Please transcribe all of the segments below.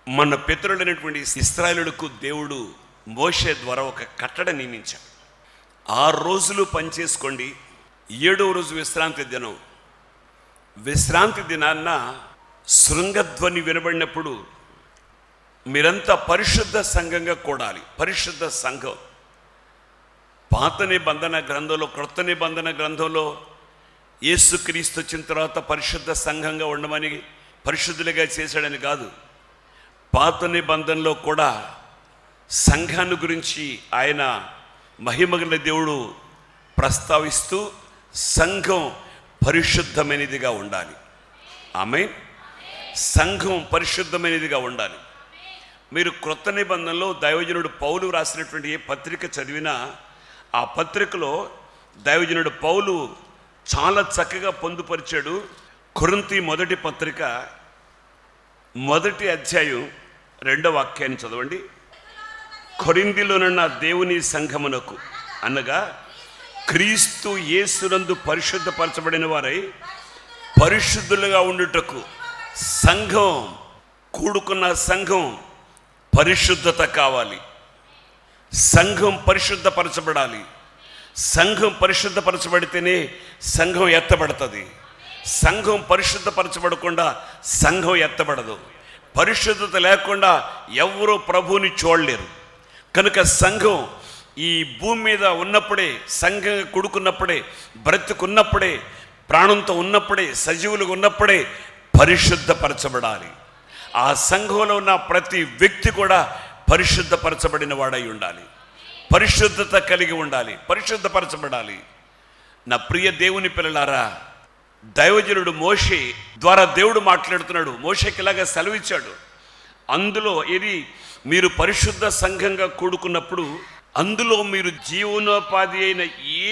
మన పితరులైనటువంటి ఇశ్రాయేలులకు దేవుడు మోషే ద్వారా ఒక కట్టడ నియమించాడు. 6 రోజులు పనిచేసుకోండి, 7వ రోజు విశ్రాంతి దినం. విశ్రాంతి దినాన్న శృంగధ్వని వినబడినప్పుడు మీరంతా పరిశుద్ధ సంఘంగా కూడాలి. పరిశుద్ధ సంఘం పాత నిబంధన గ్రంథంలో, క్రొత్త నిబంధన గ్రంథంలో యేసుక్రీస్తు వచ్చిన తర్వాత పరిశుద్ధ సంఘంగా ఉండమని, పరిశుద్ధులుగా చేశాడని కాదు. పాత నిబంధనలో కూడా సంఘాన్ని గురించి ఆయన మహిమగల దేవుడు ప్రస్తావిస్తూ సంఘం పరిశుద్ధమైనదిగా ఉండాలి. ఆమేన్. సంఘం పరిశుద్ధమైనదిగా ఉండాలి. మీరు క్రొత్త నిబంధనలో దైవజనుడు పౌలు రాసినటువంటి ఏ పత్రిక చదివినా ఆ పత్రికలో దైవజనుడు పౌలు చాలా చక్కగా పొందుపరిచాడు. కొరింథీ మొదటి పత్రిక 1వ అధ్యాయం 2వ వాక్యాన్ని చదవండి. కొరింథీలోనున్న దేవుని సంఘమునకు అనగా క్రీస్తు యేసునందు పరిశుద్ధపరచబడిన వారై పరిశుద్ధులుగా ఉండుటకు సంఘం, కూడుకున్న సంఘం పరిశుద్ధత కావాలి. సంఘం పరిశుద్ధపరచబడాలి. సంఘం పరిశుద్ధపరచబడితేనే సంఘం ఎత్తబడుతుంది. సంఘం పరిశుద్ధపరచబడకుండా సంఘం ఎత్తబడదు. పరిశుద్ధత లేకుండా ఎవరూ ప్రభువుని చూడలేరు. కనుక సంఘం ఈ భూమి మీద ఉన్నప్పుడే, సంఘంగా కూడుకున్నప్పుడే, బ్రతుకున్నప్పుడే, ప్రాణంతో ఉన్నప్పుడే, సజీవులుగా ఉన్నప్పుడే పరిశుద్ధపరచబడాలి. ఆ సంఘంలో ఉన్న ప్రతి వ్యక్తి కూడా పరిశుద్ధపరచబడిన వాడై ఉండాలి. పరిశుద్ధత కలిగి ఉండాలి. పరిశుద్ధపరచబడాలి. నా ప్రియ దేవుని పిల్లలారా, దైవజనుడు మోషే ద్వారా దేవుడు మాట్లాడుతున్నాడు. మోషేకి ఇలాగా సెలవిచ్చాడు. అందులో ఇది మీరు పరిశుద్ధ సంఘంగా కూడుకున్నప్పుడు అందులో మీరు జీవనోపాధి అయిన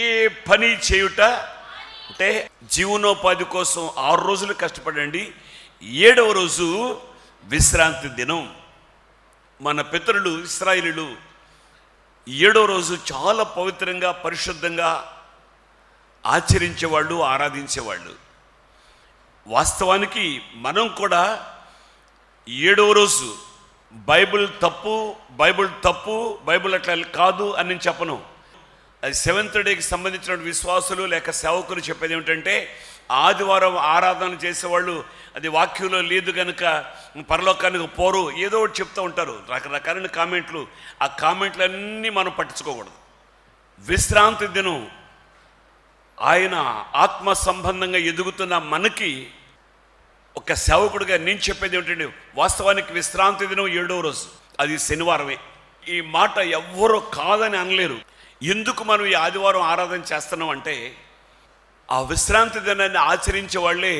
ఏ పని చేయుట అంటే జీవనోపాధి కోసం 6 రోజులు కష్టపడండి, 7వ రోజు విశ్రాంతి దినం. మన పితరులు ఇశ్రాయేలీయులు 7వ రోజు చాలా పవిత్రంగా, పరిశుద్ధంగా ఆచరించేవాళ్ళు, ఆరాధించేవాళ్ళు. వాస్తవానికి మనం కూడా 7వ రోజు బైబిల్ తప్పు, బైబిల్ అట్లా కాదు అని నేను చెప్పను. అది 7th డేకి సంబంధించిన విశ్వాసులు లేక సేవకులు చెప్పేది ఏమిటంటే, ఆదివారం ఆరాధన చేసేవాళ్ళు అది వాక్యంలో లేదు కనుక పరలోకానికి పోరు, ఏదో ఒకటి చెప్తూ ఉంటారు, రకరకాలైన కామెంట్లు. ఆ కామెంట్లన్నీ మనం పట్టించుకోకూడదు. విశ్రాంతి దినం ఆయన ఆత్మ సంబంధంగా ఎదుగుతున్న మనకి ఒక సేవకుడిగా నేను చెప్పేది ఏమిటంటే, వాస్తవానికి విశ్రాంతి దినం 7వ రోజు, అది శనివారమే. ఈ మాట ఎవ్వరూ కాదని అనలేరు. ఎందుకు మనం ఈ ఆదివారం ఆరాధన చేస్తున్నాం అంటే, ఆ విశ్రాంతి దినాన్ని ఆచరించే వాళ్ళే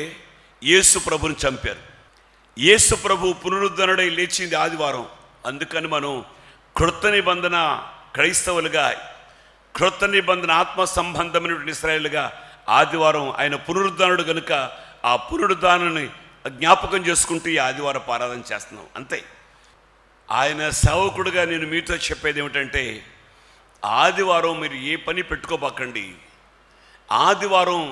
యేసు ప్రభుని చంపారు. యేసు ప్రభు పునరుద్ధరణై లేచింది ఆదివారం. అందుకని మనం క్రొత్త నిబంధన క్రైస్తవులుగా, క్రొత్త నిబంధన ఆత్మ సంబంధమైనటువంటి ఇశ్రాయేలుగా ఆదివారం ఆయన పునరుద్ధరణుడు కనుక ఆ పునరుద్ధానాన్ని జ్ఞాపకం చేసుకుంటూ ఈ ఆదివారం ఆరాధన చేస్తున్నాం. అంతే. ఆయన సేవకుడుగా నేను మీతో చెప్పేది ఏమిటంటే, ఆదివారం మీరు ఏ పని పెట్టుకోబాకండి. ఆదివారం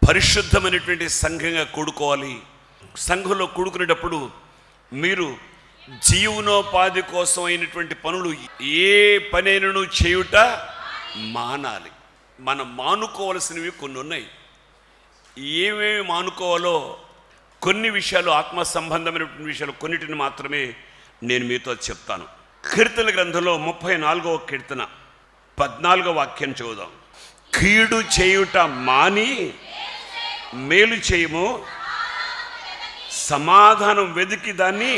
పరిశుద్ధమైనటువంటి సంఘంగా కూడుకోవాలి. సంఘంలో కూడుకునేటప్పుడు మీరు జీవనోపాధి కోసం అయినటువంటి పనులు ఏ పనైనను చేయుట మానాలి. మనం మానుకోవలసినవి కొన్ని ఉన్నాయి. ఏమేమి మానుకోవాలో కొన్ని విషయాలు, ఆత్మ సంబంధమైనటువంటి విషయాలు కొన్నిటిని మాత్రమే నేను మీతో చెప్తాను. కీర్తన గ్రంథంలో 34వ కీర్తన 14వ వాక్యం చదువుదాం. కీడు చేయుట మాని మేలు చేయము, సమాధానం వెతికి దాన్ని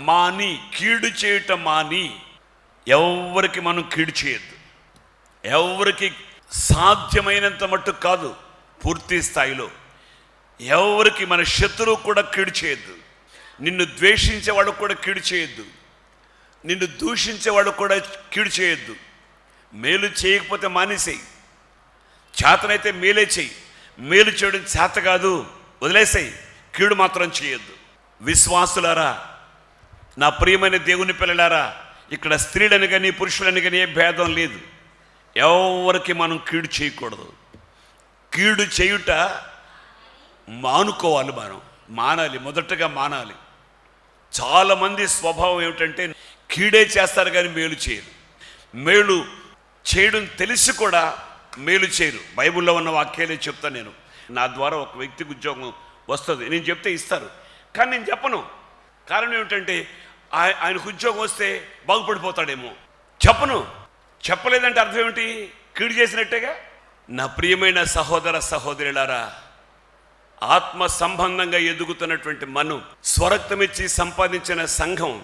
మాని. కీడు చేయుట మాని. ఎవరికి మనం కీడు చేయొద్దు. ఎవరికి సాధ్యమైనంత మట్టు కాదు, పూర్తి స్థాయిలో ఎవరికి మన శత్రువు కూడా కీడు చేయొద్దు. నిన్ను ద్వేషించేవాడు కూడా కీడు చేయొద్దు. నిన్ను దూషించేవాడు కూడా కీడు చేయొద్దు. మేలు చేయకపోతే మానేసేయి. చేతనైతే మేలే చెయ్యి. మేలు చేయడం చేత కాదు, వదిలేసేయి. కీడు మాత్రం చేయొద్దు. విశ్వాసులారా, నా ప్రియమైన దేవుని పిల్లలారా, ఇక్కడ స్త్రీలని కానీ పురుషులని కానీ ఏ భేదం లేదు. ఎవరికి మనం కీడు చేయకూడదు. కీడు చేయుట మానుకోవాలి. మనం మానాలి. మొదటగా మానాలి. చాలామంది స్వభావం ఏమిటంటే కీడే చేస్తారు కానీ మేలు చేయరు. మేలు చేయడం తెలిసి కూడా మేలు చేయరు. బైబిల్లో ఉన్న వాక్యాలే చెప్తాను నేను. నా ద్వారా ఒక వ్యక్తికి ఉద్యోగం వస్తుంది, నేను చెప్తే ఇస్తారు, కానీ నేను చెప్పను. కారణం ఏమిటంటే ఆయనకు ఉద్యోగం వస్తే బాగుపడిపోతాడేమో. చెప్పలేదంటే అర్థం ఏమిటి? కీడు చేసినట్టేగా. నా ప్రియమైన సహోదర సహోదరులారా, ఆత్మ సంబంధంగా ఎదుగుతున్నటువంటి మనం, స్వరక్తమిచ్చి సంపాదించిన సంఘం,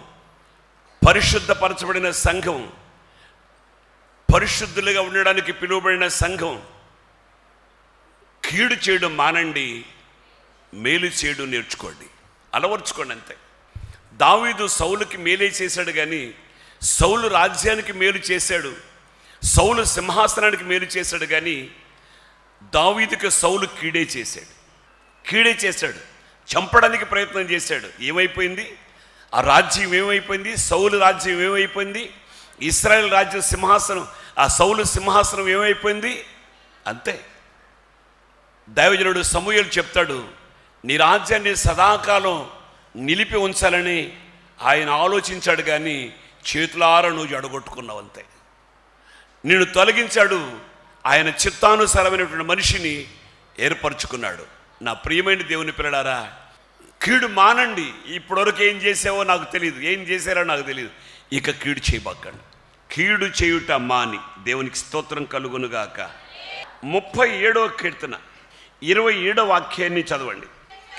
పరిశుద్ధపరచబడిన సంఘం, పరిశుద్ధులుగా ఉండడానికి పిలువబడిన సంఘం, కీడు చేయడం మానండి, మేలు చేయడం నేర్చుకోండి, అలవర్చుకోండి అంతే. దావీదు సౌలుకి మేలే చేశాడు కానీ సౌలు రాజ్యానికి మేలు చేశాడు, సౌలు సింహాసనానికి మేలు చేశాడు కానీ దావీదుకి సౌలు కీడే చేశాడు. చంపడానికి ప్రయత్నం చేశాడు. ఏమైపోయింది? ఆ రాజ్యం ఏమైపోయింది? సౌలు రాజ్యం ఏమైపోయింది? ఇశ్రాయేల్ రాజ్యం సింహాసనం, ఆ సౌలు సింహాసనం ఏమైపోయింది? అంతే. దైవజనుడు సమూయేలు చెప్తాడు, నీ రాజ్యాన్ని సదాకాలం నిలిపి ఉంచాలని ఆయన ఆలోచించాడు కానీ చేతులారా నువ్వు జడగొట్టుకున్నావు అంతే. నిన్ను తొలగించాడు, ఆయన చిత్తానుసారమైనటువంటి మనిషిని ఏర్పరచుకున్నాడు. నా ప్రియమైన దేవుని పిల్లలారా, కీడు మానండి. ఇప్పటివరకు ఏం చేసావో నాకు తెలియదు, ఏం చేశారో నాకు తెలియదు, ఇక కీడు చేయబాకండి. కీడు చేయుట మాని. దేవునికి స్తోత్రం కలుగునుగాక. 37వ కీర్తన 27వ వాక్యాన్ని చదవండి.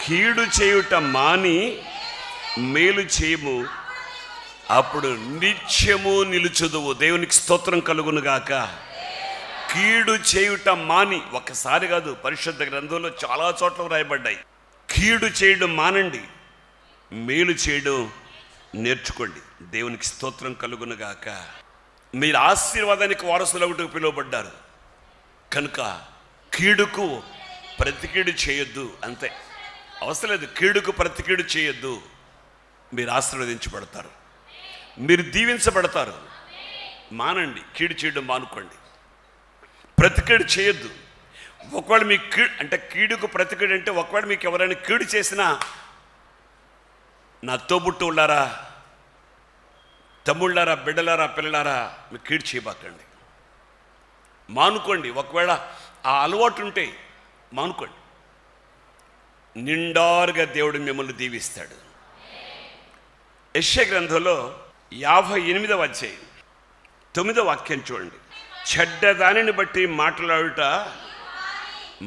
కీడు చేయుట మాని మేలు చేయము, అప్పుడు నిత్యము నిలుచుదువు. దేవునికి స్తోత్రం కలుగునుగాక. కీడు చేయుట మాని, ఒక్కసారి కాదు, పరిశుద్ధ గ్రంథంలో చాలా చోట్ల వ్రాయబడ్డాయి. కీడు చేయడం మానండి, మేలు చేయడం నేర్చుకోండి. దేవునికి స్తోత్రం కలుగునుగాక. మీరు ఆశీర్వాదానికి వారసులవుటకు పిలువబడ్డారు కనుక కీడుకు ప్రతికీడు చేయొద్దు అంతే. అవసరం లేదు, కీడుకు ప్రతికీడు చేయొద్దు. మీరు ఆశీర్వదించబడతారు, మీరు దీవించబడతారు. మానండి, కీడు చేయడం మానుకోండి, ప్రతికీడు చేయొద్దు. ఒకవేళ మీకు కీడుకు ప్రతికీడు అంటే ఒకవేళ మీకు ఎవరైనా కీడు చేసినా, నా తోబుట్టులారా, తమ్ముళ్ళారా, బిడ్డలారా, పిల్లలారా, మీకు కీడు చేయబాకండి, మానుకోండి. ఒకవేళ ఆ అలవాటు ఉంటే మానుకోండి. నిండారుగా దేవుడు మిమ్మల్ని దీవిస్తాడు. యెషయా గ్రంథంలో 58వ అధ్యాయం 9వ వాక్యం చూడండి. చెడ్డదానిని బట్టి మాట్లాడుట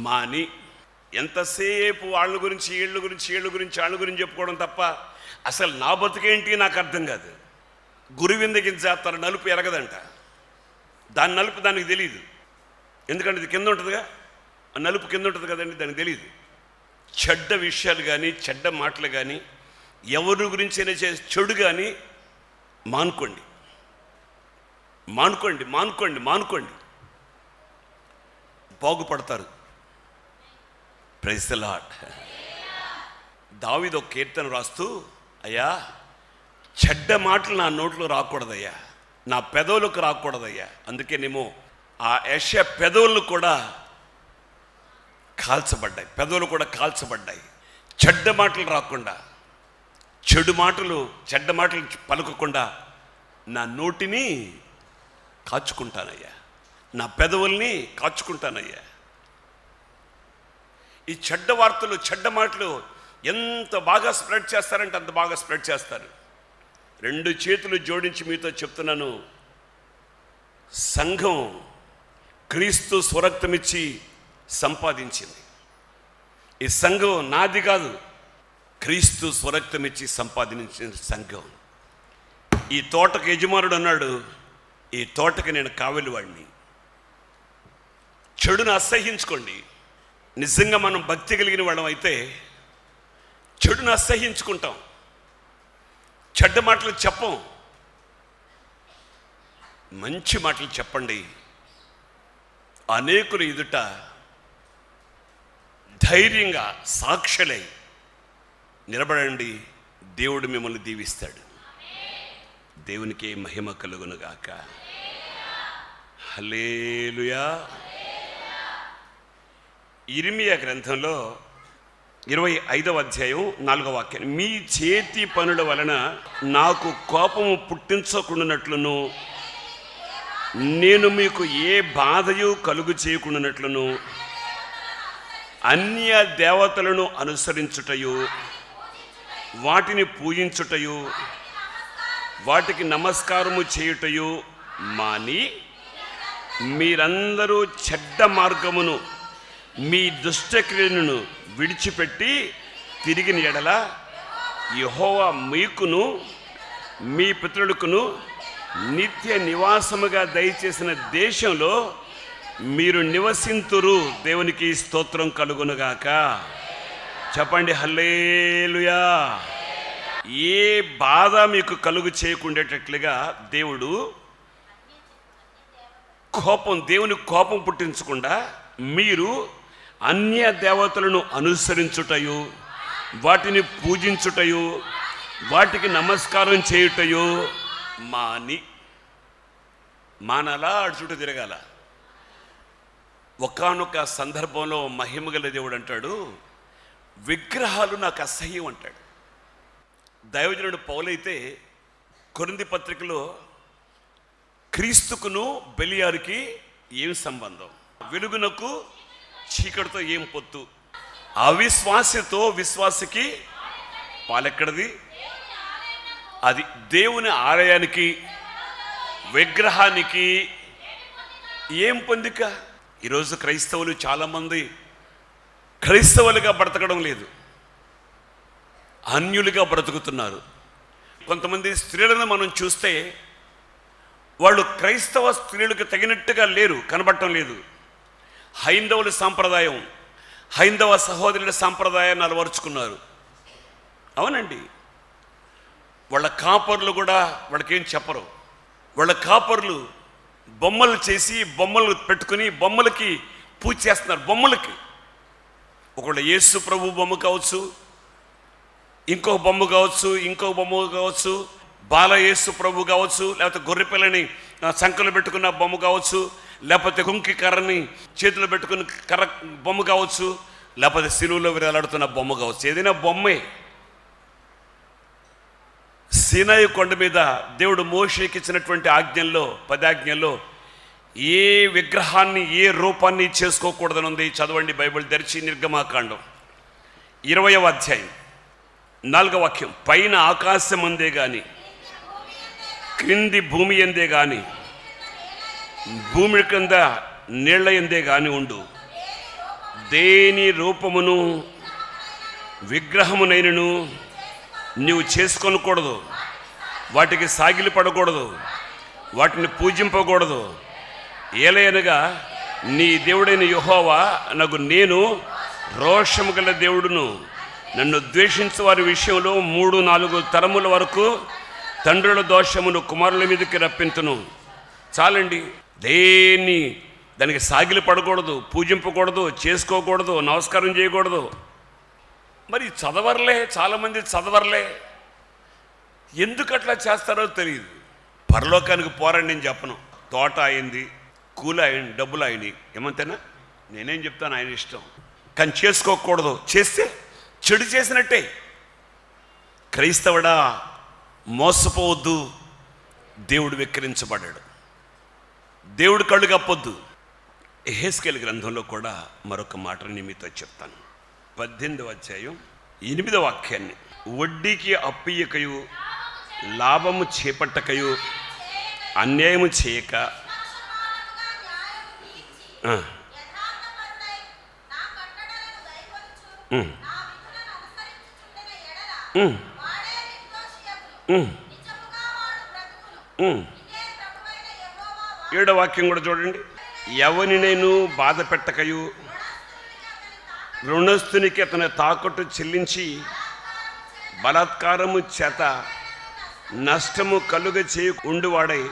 మాని. ఎంతసేపు వాళ్ళ గురించి వీళ్ళ గురించి చెప్పుకోవడం తప్ప అసలు నా బతుకేంటి నాకు అర్థం కాదు. గురువిందగించేస్తారు, నలుపు ఎరగదంట. దాని నలుపు దానికి తెలియదు, ఎందుకంటే ఇది కింద ఉంటుందిగా, ఆ నలుపు కింద ఉంటుంది కదండి, దానికి తెలియదు. చెడ్డ విషయాలు కానీ చెడ్డ మాటలు కానీ ఎవరి గురించి అయినా చేసే చెడు కానీ మానుకోండి. బాగుపడతారు. Praise the Lord. దావీదు ఒక కీర్తన రాస్తూ, అయ్యా చెడ్డ మాటలు నా నోట్లో రాకూడదయ్యా, నా పెదవులకు రాకూడదయ్యా. అందుకేనేమో ఆ యెషయా పెదవులు కూడా కాల్చబడ్డాయి. చెడ్డ మాటలు రాకుండా, చెడ్డ మాటలు పలుకకుండా నా నోటిని కాచుకుంటానయ్యా, నా పెదవుల్ని కాచుకుంటానయ్యా. ఈ చెడ్డ వార్తలు, చెడ్డ మాటలు ఎంత బాగా స్ప్రెడ్ చేస్తారంటే అంత బాగా స్ప్రెడ్ చేస్తారు. 2 చేతులు జోడించి మీతో చెప్తున్నాను, సంఘం క్రీస్తు స్వరక్తమిచ్చి సంపాదించింది. ఈ సంఘం నాది కాదు, క్రీస్తు స్వరక్తమిచ్చి సంపాదించిన సంఘం. ఈ తోటకు యజమానుడు అన్నాడు, ఈ తోటకి నేను కావలివాడిని. చెడును అసహ్యించుకోండి. నిజంగా మనం భక్తి కలిగిన వాళ్ళం అయితే చెడును అసహ్యించుకుంటాం, చెడ్డ మాటలు చెప్పం, మంచి మాటలు చెప్పండి. అనేకులు ఎదుట ధైర్యంగా సాక్షులై నిలబడండి. దేవుడు మిమ్మల్ని దీవిస్తాడు. దేవునికి మహిమ కలుగునుగాక. హల్లెలూయా. ఇర్మియా గ్రంథంలో 25వ అధ్యాయం 4వ వాక్యం. మీ చేతి పనుల వలన నాకు కోపము పుట్టించకుండానట్లును, నేను మీకు ఏ బాధయు కలుగు చేయకుండానట్లును, అన్య దేవతలను అనుసరించుటయు, వాటిని పూజించుటయు, వాటికి నమస్కారము చేయుటయు మాని మీరందరూ చెడ్డ మార్గమును మీ దుష్టక్రియలను విడిచిపెట్టి తిరిగిన ఎడల యెహోవా మీకును మీ పితరులకును నిత్య నివాసముగా దయచేసిన దేశంలో మీరు నివసింతురు. దేవునికి స్తోత్రం కలుగునుగాక. చెప్పండి హల్లెలూయా. ఏ బాధ మీకు కలుగు చేయకుండేటట్లుగా దేవుడు దేవుని కోపం పుట్టించకుండా మీరు అన్య దేవతలను అనుసరించుటయు, వాటిని పూజించుటయు, వాటికి నమస్కారం చేయుటయు మానాలా అటు చుట్టూ తిరగాల. ఒకానొక సందర్భంలో మహిమగల దేవుడు అంటాడు, విగ్రహాలు నాకు అసహ్యం అంటాడు. దైవజనుడు పౌలైతే కొరింథీ పత్రికలో క్రీస్తుకును బెలియారుకి ఏం సంబంధం, వెలుగునకు చీకటితో ఏం పొత్తు, అవిశ్వాసతో విశ్వాసకి పాలెక్కడది, అది దేవుని ఆలయానికి విగ్రహానికి ఏం పొందిక. ఈరోజు క్రైస్తవులు చాలామంది క్రైస్తవులుగా బ్రతకడం లేదు, అన్యులుగా బ్రతుకుతున్నారు. కొంతమంది స్త్రీలను మనం చూస్తే వాళ్ళు క్రైస్తవ స్త్రీలకు తగినట్టుగా లేరు, కనబడటం లేదు. హైందవుల సాంప్రదాయం, హైందవ సహోదరుల సాంప్రదాయాన్ని అలవరుచుకున్నారు. అవునండి, వాళ్ళ కాపర్లు కూడా వాళ్ళకేం చెప్పరు. వాళ్ళ కాపర్లు బొమ్మలు చేసి బొమ్మలు పెట్టుకుని బొమ్మలకి పూజ చేస్తున్నారు. బొమ్మలకి ఒకళ్ళ యేసు ప్రభు బొమ్మ కావచ్చు, ఇంకొక బొమ్మ కావచ్చు, ఇంకొక బొమ్మ కావచ్చు, బాల యేసు ప్రభు కావచ్చు, లేకపోతే గొర్రెపిల్లని సంకలు పెట్టుకున్న బొమ్మ కావచ్చు, లేకపోతే కుంకి కర్రని చేతిలో పెట్టుకున్న కర్ర బొమ్మ కావచ్చు, లేకపోతే సిలువలో వేలాడుతున్న బొమ్మ కావచ్చు. ఏదైనా బొమ్మే. సీనాయి కొండ మీద దేవుడు మోషేకి ఇచ్చినటువంటి ఆజ్ఞల్లో 10 ఆజ్ఞల్లో ఏ విగ్రహాన్ని ఏ రూపాన్ని చేసుకోకూడదని ఉంది. చదవండి బైబిల్ తెరిచి నిర్గమాకాండం 20వ అధ్యాయం 4వ వాక్యం. పైన ఆకాశం అందే గాని క్రింది భూమి ఎందే గాని భూమి కింద నీళ్ల ఎందే గాని ఉండు దేని రూపమును విగ్రహమునైనను నీవు చేసుకొనకూడదు, వాటికి సాగిలి పడకూడదు, వాటిని పూజింపకూడదు. ఏలయనగా నీ దేవుడైన యెహోవా నగు నేను రోషము గల దేవుడును, నన్ను ద్వేషించే వారి విషయంలో 3-4 తరముల వరకు తండ్రుల దోషమును కుమారుల మీదకి రప్పింతును. చాలండి. దానికి సాగిలి పడకూడదు, పూజింపకూడదు, చేసుకోకూడదు, నమస్కారం చేయకూడదు. మరి చదవర్లే, చాలామంది చదవర్లే. ఎందుకు అట్లా చేస్తారో తెలియదు. పరలోకానికి పోరండి నేను చెప్పను. తోట అయింది, కూలి అయింది, డబ్బులు అయినాయి, ఏమంతేనా? నేనేం చెప్తాను, ఆయన ఇష్టం. కానీ చేసుకోకూడదు, చేస్తే చెడు చేసినట్టే. క్రైస్తవుడా మోసపోవద్దు, దేవుడు వెక్కిరించబడ్డాడు, దేవుడు కళ్ళు కప్పొద్దు. యెహెజ్కేలు గ్రంథంలో కూడా మరొక మాటని మీతో చెప్తాను. 18వ అధ్యాయం 8వ వాక్యాన్ని. వడ్డీకి అప్పియకయు లాభము చేపట్టకయు అన్యాయము చేయక ఏడవ వాక్యం కూడా చూడండి. ఎవని నేను బాధ పెట్టకయు రుణస్థునికి అతని తాకట్టు చెల్లించి బలాత్కారము చేత నష్టము కలుగ చేయకుండువాడై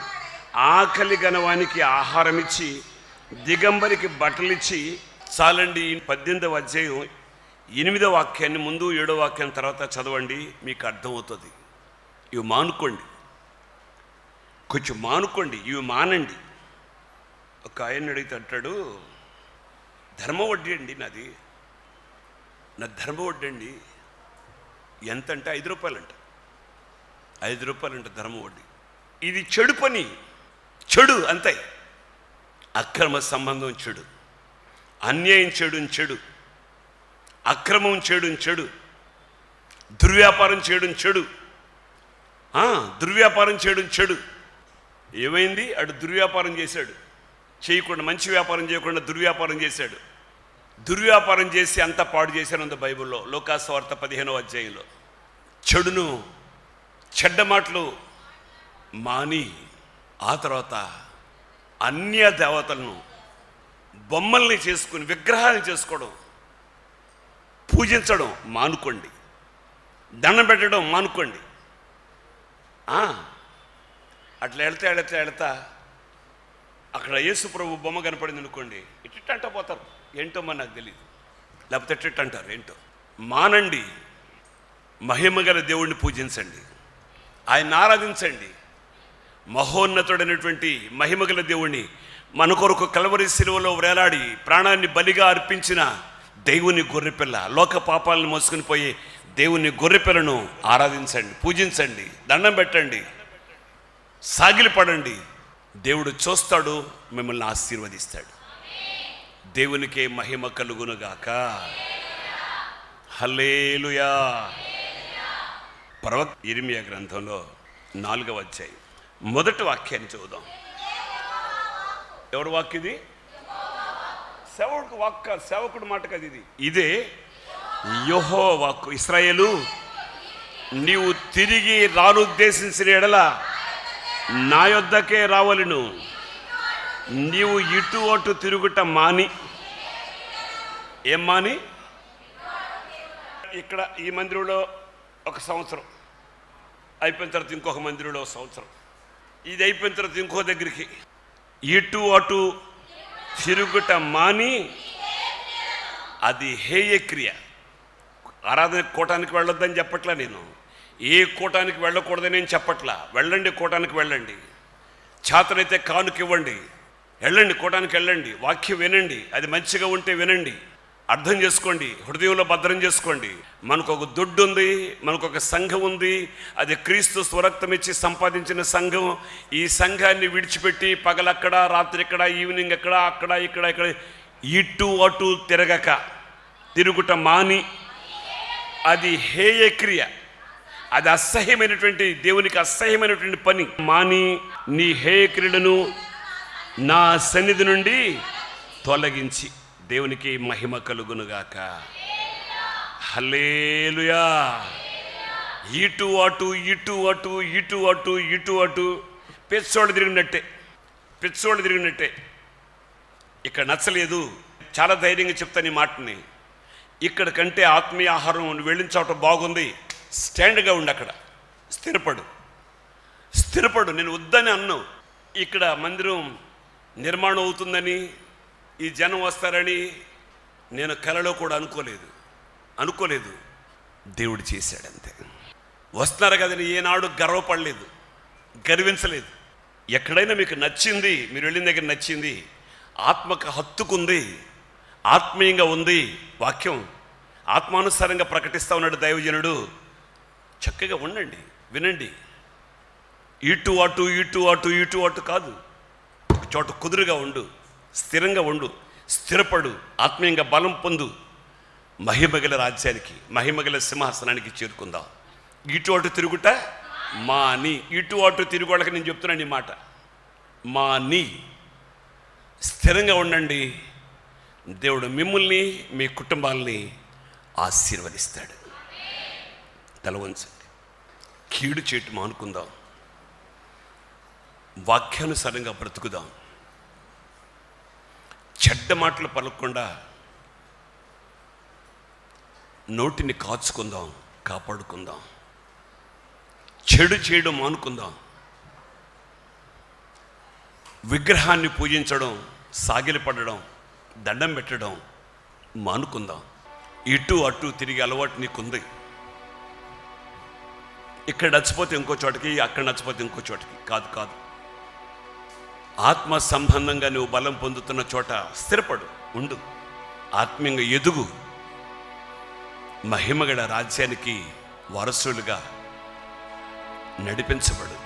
ఆకలి గనవానికి ఆహారం ఇచ్చి దిగంబరికి బట్టలిచ్చి. చాలండి. 18వ అధ్యాయం 8వ వాక్యాన్ని ముందు 7వ వాక్యం తర్వాత చదవండి, మీకు అర్థమవుతుంది. ఇవి మానుకోండి, కొంచెం మానుకోండి, ఇవి మానండి. ఒక ఆయన అడిగితే అంటాడు, ధర్మ వడ్డీ అండి నాది, నా ధర్మ వడ్డీ అండి ఎంత అంటే 5 రూపాయలంట. 5 రూపాయలంట ధర్మ వడ్డీ. ఇది చెడు పని, చెడు అంతే. అక్రమ సంబంధం చెడు, అన్యాయం చెడు, అక్రమం చెడు, దుర్వ్యాపారం చెడు, దుర్వ్యాపారం చెడు. ఏమైంది? అటు దుర్వ్యాపారం చేశాడు, చేయకుండా మంచి వ్యాపారం చేయకుండా దుర్వ్యాపారం చేశాడు. దుర్వ్యాపారం చేసి అంతా పాడు చేశాను అంత బైబిల్లో, లోకాసువార్త 15వ అధ్యాయంలో. చెడును, చెడ్డ మాటలు మాని ఆ తర్వాత అన్య దేవతలను, బొమ్మల్ని చేసుకుని విగ్రహాలను చేసుకోవడం, పూజించడం మానుకోండి. దండం పెట్టడం మానుకోండి. అట్లా వెళ్తా అక్కడ యేసు ప్రభు బొమ్మ కనపడింది అనుకోండి, ఇట్ట పోతారు. ఏంటో మరి నాకు తెలియదు, లేకపోతే ఎట్ట అంటారు ఏంటో. మానండి, మహిమగల దేవుణ్ణి పూజించండి, ఆయన ఆరాధించండి. మహోన్నతుడైనటువంటి మహిమగల దేవుణ్ణి, మన కొరకు కల్వరి శిలువలో వేలాడి ప్రాణాన్ని బలిగా అర్పించిన దేవుని గొర్రెపిల్ల, లోక పాపాలను మోసుకుని పోయి దేవుని గొర్రెపిల్లను ఆరాధించండి, పూజించండి, దండం పెట్టండి, సాగిలిపడండి. దేవుడు చూస్తాడు, మిమ్మల్ని ఆశీర్వదిస్తాడు. దేవునికే మహిమ కలుగునుగాక. హల్లెలూయా. ప్రవక్త ఇర్మియా గ్రంథంలో 4వ అధ్యాయం మొదటి వాక్యాన్ని చదువుదాం. ఎవరు వాక్కు ఇది? సేవకుడు వాక్కు, సేవకుడు మాట కదా ఇది. ఇదే యెహోవా వాక్కు. ఇశ్రాయేలు, నీవు తిరిగి రానుద్దేశించిన ఎడల నా యొద్దకే రావలెను. నీవు ఇటు అటు తిరుగుట మాని. ఏం మాని? ఇక్కడ ఈ మందిరంలో 1 సంవత్సరం అయిపోయిన తర్వాత ఇంకొక మందిరంలో 1 సంవత్సరం, ఇది అయిపోయిన తర్వాత ఇంకో దగ్గరికి ఇటు అటు తిరుగుట మాని. అది హేయక్రియ. ఆరాధన కూటానికి వెళ్ళొద్దని చెప్పట్లా నేను, ఏ కూటానికి వెళ్ళకూడదని నేను చెప్పట్లా. వెళ్ళండి, కూటానికి వెళ్ళండి, చేతనైతే కానుక ఇవ్వండి, వెళ్ళండి, కూటానికి వెళ్ళండి, వాక్యం వినండి, అది మంచిగా ఉంటే వినండి, అర్థం చేసుకోండి, హృదయంలో భద్రం చేసుకోండి. మనకు ఒక దొడ్డు ఉంది, మనకు ఒక సంఘం ఉంది, అది క్రీస్తు స్వరక్తం ఇచ్చి సంపాదించిన సంఘం. ఈ సంఘాన్ని విడిచిపెట్టి పగలక్కడ, రాత్రి ఇక్కడ, ఈవినింగ్ ఎక్కడ, అక్కడ ఇక్కడ ఇటు అటు తిరుగుట మాని. అది హేయక్రియ, అది అసహ్యమైనటువంటి, దేవునికి అసహ్యమైనటువంటి పని. మాని నీ హేయక్రియలను నా సన్నిధి నుండి తొలగించి. దేవునికి మహిమ కలుగునుగాక. హల్లెలూయా. ఇటు అటు పెచ్చోడు తిరిగినట్టే. ఇక్కడ నచ్చలేదు, చాలా ధైర్యంగా చెప్తాను ఈ మాటని. ఇక్కడ కంటే ఆత్మీయ ఆహారం నువ్వు వెళ్ళిన చోట బాగుంది, స్టాండ్గా ఉండి అక్కడ స్థిరపడు. నేను వద్దని అన్నావు. ఇక్కడ మందిరం నిర్మాణం అవుతుందని, ఈ జనం వస్తారని నేను కలలో కూడా అనుకోలేదు. దేవుడు చేశాడంతే. వస్తున్నారు కదని ఏనాడు గర్వపడలేదు, గర్వించలేదు. ఎక్కడైనా మీకు నచ్చింది, మీరు వెళ్ళిన దగ్గర నచ్చింది, ఆత్మకు హత్తుకుంది, ఆత్మీయంగా ఉంది, వాక్యం ఆత్మానుసారంగా ప్రకటిస్తూ ఉన్నాడు దైవజనుడు, చక్కగా ఉండండి, వినండి. ఇటు అటు కాదు, ఒక చోట కుదురుగా ఉండు, స్థిరంగా ఉండు, స్థిరపడు, ఆత్మీయంగా బలం పొందు. మహిమగల రాజ్యానికి, మహిమగల సింహాసనానికి చేరుకుందాం. ఇటు అటు తిరుగుట మాని. ఇటు అటు తిరుగుళ్ళకి నేను చెప్తున్నాను ఈ మాట. మాని స్థిరంగా ఉండండి. దేవుడు మిమ్మల్ని, మీ కుటుంబాలని ఆశీర్వదిస్తాడు. తల వంచండి. కీడు చేటు మానుకుందాం, వాక్యానుసారంగా బ్రతుకుదాం. చెడ్డ మాటలు పలకకుండా నోటిని కాచుకుందాం, కాపాడుకుందాం. చెడు చేయడం మానుకుందాం. విగ్రహాన్ని పూజించడం, సాగిలపడడం, దండం పెట్టడం మానుకుందాం. ఇటు అటు తిరిగి అలవాటు నీకుంది. ఇక్కడ నచ్చిపోతే ఇంకో చోటకి, అక్కడ నచ్చిపోతే ఇంకో చోటకి కాదు. ఆత్మ సంబంధంగా నువ్వు బలం పొందుతున్న చోట స్థిరపడు, ఉండు, ఆత్మీయంగా ఎదుగు. మహిమగల రాజ్యానికి వారసులుగా నడిపించబడు.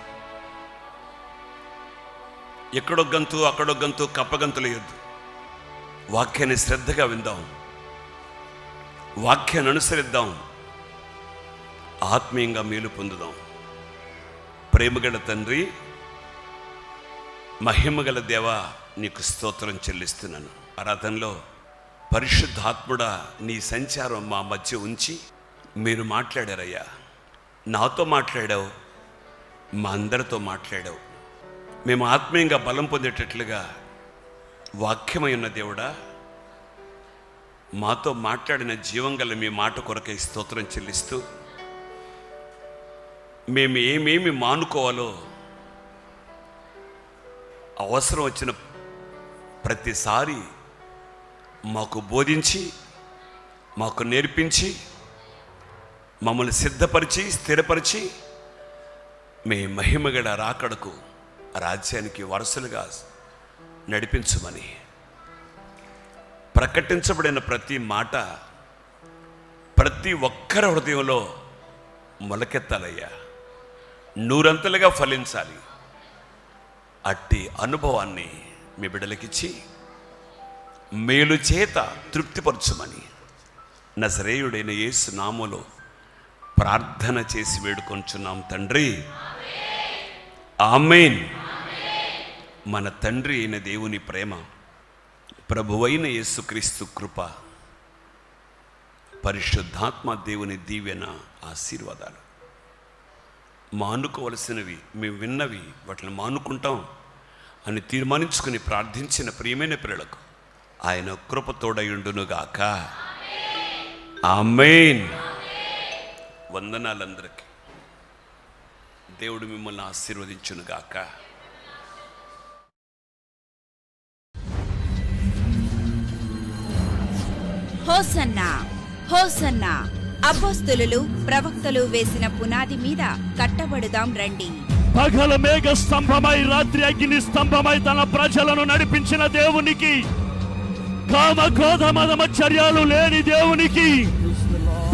ఎక్కడో గంతు అక్కడో గంతు కప్పగంతులు యొద్దు. వాక్యాన్ని శ్రద్ధగా విందాం, వాక్యాన్ని అనుసరిద్దాం, ఆత్మీయంగా మేలు పొందుదాం. ప్రేమగల తండ్రి, మహిమగల దేవా, నీకు స్తోత్రం చెల్లిస్తున్నాను. ఆరాధనలో పరిశుద్ధాత్ముడా, నీ సంచారం మా మధ్య ఉంచి మీరు మాట్లాడారయ్యా. నాతో మాట్లాడావు, మా అందరితో మాట్లాడావు. మేము ఆత్మీయంగా బలం పొందేటట్లుగా వాక్యమై ఉన్న దేవుడా, మాతో మాట్లాడిన జీవం గల మీ మాట కొరకై స్తోత్రం చెల్లిస్తూ, మేము ఏమేమి మానుకోవాలో అవసరం వచ్చిన ప్రతిసారి మాకు బోధించి, మాకు నేర్పించి, మమ్మల్ని సిద్ధపరిచి స్థిరపరిచి మీ మహిమగల రాకడకు రాజ్యానికి వారసులుగా నడిపించమని ప్రకటించబడిన ప్రతి మాట ప్రతి ఒక్కరి హృదయంలో మొలకెత్తాలయ్యా, నూరంతలుగా ఫలించాలి. అట్టి అనుభవాన్ని మీ బిడ్డలకిచ్చి మేలు చేత తృప్తిపరచుమని నజరేయుడైన యేసు నామములో ప్రార్థన చేసి వేడుకొంచున్నాం తండ్రి, ఆమేన్. మన తండ్రి అయిన దేవుని ప్రేమ, ప్రభువైన యేసుక్రీస్తు కృప, పరిశుద్ధాత్మ దేవుని దీవెన, ఆశీర్వాదాలు మానుకోవలసినవి మేము విన్నవి వాటిని మానుకుంటాం అని తీర్మానించుకుని ప్రార్థించిన ప్రియమైన పిల్లలకు ఆయన కృప తోడయుండునుగాక. ఆమేన్. వందనాలందరికీ. దేవుడు మిమ్మల్ని ఆశీర్వదించునుగాక. హోసన్నా హోసన్నా, అపోస్తలులు ప్రవక్తలు వేసిన పునాది మీద కట్టబడుదాం రండి. పగల మేఘ స్తంభమై రాత్రి అగ్ని స్తంభమై తన ప్రజలను నడిపించిన దేవునికి, కామ క్రోధ మదమచ్చర్యాలు లేని దేవునికి,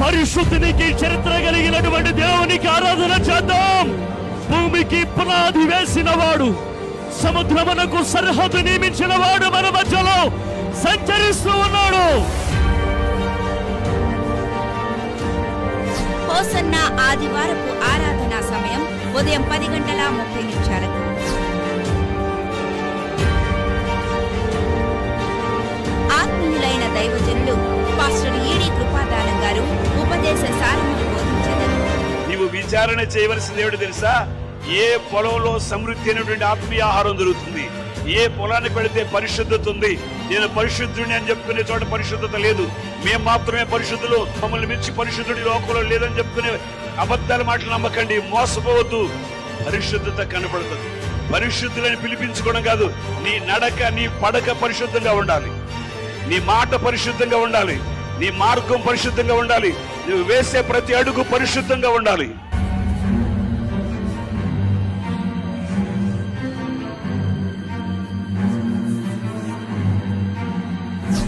పరిశుద్ధునికి, చరిత్ర కలిగినటువంటి దేవునికి ఆరాధన చేద్దాం. భూమికి పునాది వేసిన వాడు, సముద్రమునకు సరిహద్దు నియమించిన వాడు మన మధ్యలో సంచరిస్తూ ఉన్నాడు. హోసన్నా ఆదివారపు ఆరాధనా సమయం ఉదయం 10:30 ఆత్మీయులైన దైవజనులు పాస్టర్ ఈడి కృపాదానం గారు ఉపదేశ సారమును బోధించెదరు. నీవు విచారణ చేయవలసింది ఏమిటి తెలుసా? ఏ పొలంలో సమృద్ధి అయినటువంటి ఆత్మీయ ఆహారం దొరుకుతుంది, ఏ పొలానికి పెడితే పరిశుద్ధత ఉంది. నేను పరిశుద్ధుడిని అని చెప్పుకునే చోట పరిశుద్ధత లేదు. మేము మాత్రమే పరిశుద్ధులు, మమ్మల్ని మించి పరిశుద్ధుడి లోకంలో లేదని చెప్పుకునే అబద్ధాల మాటలు నమ్మకండి, మోసపోవద్దు. పరిశుద్ధత కనబడుతుంది. పరిశుద్ధులని పిలిపించుకోవడం కాదు, నీ నడక, నీ పడక పరిశుద్ధంగా ఉండాలి, నీ మాట పరిశుద్ధంగా ఉండాలి, నీ మార్గం పరిశుద్ధంగా ఉండాలి, నువ్వు వేసే ప్రతి అడుగు పరిశుద్ధంగా ఉండాలి.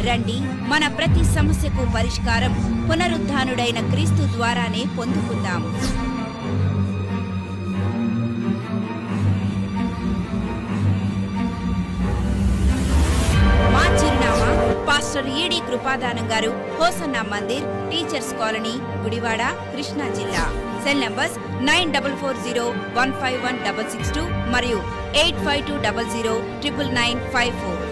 రండి, మన ప్రతి సమస్యకు పరిష్కారం పునరుద్ధానుడైన క్రీస్తు ద్వారానే పొందుకుందాం. మా చిరునామా పాస్టర్ ఈడి కృపాదానం గారు, Hosanna Mandir, teachers colony, Gudivada, Krishna జిల్లా. సెల్ నంబర్స్ 9440151662 మరియు 8520099954.